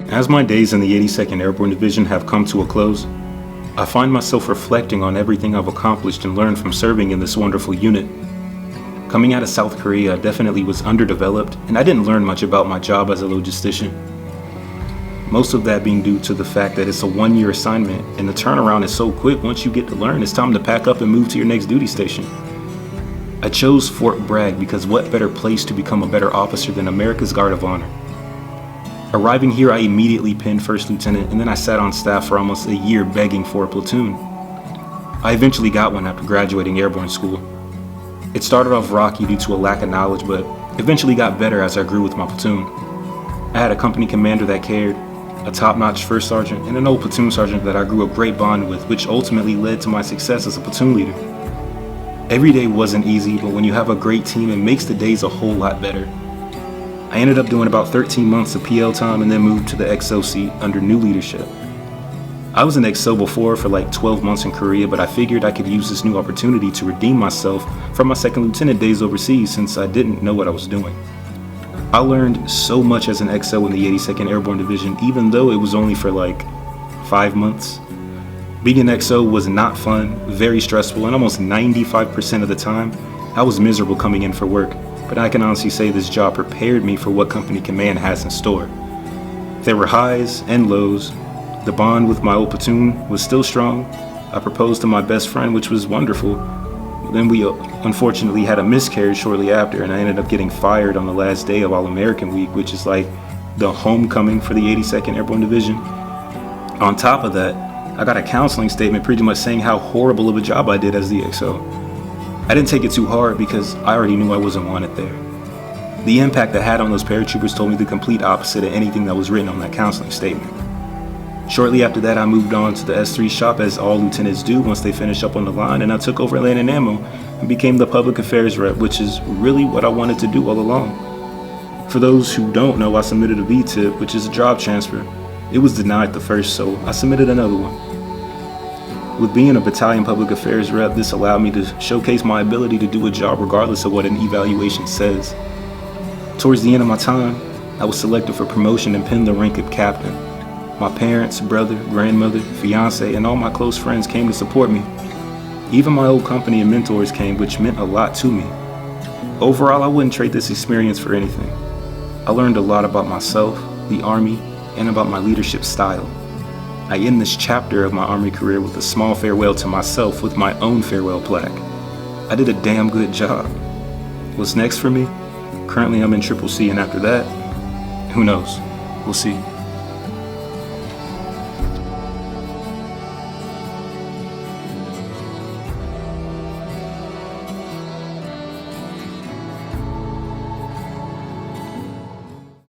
As my days in the 82nd Airborne Division have come to a close, I find myself reflecting on everything I've accomplished and learned from serving in this wonderful unit. Coming out of South Korea, I definitely was underdeveloped, and I didn't learn much about my job as a logistician. Most of that being due to the fact that it's a one-year assignment, and the turnaround is so quick. Once you get to learn, it's time to pack up and move to your next duty station. I chose Fort Bragg because what better place to become a better officer than America's Guard of Honor? Arriving here, I immediately pinned First Lieutenant, and then I sat on staff for almost a year begging for a platoon. I eventually got one after graduating Airborne school. It started off rocky due to a lack of knowledge, but eventually got better as I grew with my platoon. I had a company commander that cared, a top-notch first sergeant, and an old platoon sergeant that I grew a great bond with, which ultimately led to my success as a platoon leader. Every day wasn't easy, but when you have a great team, it makes the days a whole lot better. I ended up doing about 13 months of PL time and then moved to the XO seat under new leadership. I was an XO before for like 12 months in Korea, but I figured I could use this new opportunity to redeem myself from my second lieutenant days overseas since I didn't know what I was doing. I learned so much as an XO in the 82nd Airborne Division, even though it was only for like 5 months. Being an XO was not fun, very stressful, and almost 95% of the time, I was miserable coming in for work. But I can honestly say this job prepared me for what company command has in store. There were highs and lows. The bond with my old platoon was still strong. I proposed to my best friend, which was wonderful. Then we unfortunately had a miscarriage shortly after, and I ended up getting fired on the last day of All-American Week, which is like the homecoming for the 82nd Airborne Division. On top of that, I got a counseling statement pretty much saying how horrible of a job I did as the XO. I didn't take it too hard because I already knew I wasn't wanted there. The impact that had on those paratroopers told me the complete opposite of anything that was written on that counseling statement. Shortly after that, I moved on to the S3 shop as all lieutenants do once they finish up on the line, and I took over land and ammo and became the public affairs rep, which is really what I wanted to do all along. For those who don't know, I submitted a VTIP, which is a job transfer. It was denied the first, so I submitted another one. With being a battalion public affairs rep, this allowed me to showcase my ability to do a job regardless of what an evaluation says. Towards the end of my time, I was selected for promotion and pinned the rank of captain. My parents, brother, grandmother, fiance, and all my close friends came to support me. Even my old company and mentors came, which meant a lot to me. Overall, I wouldn't trade this experience for anything. I learned a lot about myself, the Army, and about my leadership style. I end this chapter of my Army career with a small farewell to myself with my own farewell plaque. I did a damn good job. What's next for me? Currently I'm in Triple C, and after that, who knows? We'll see.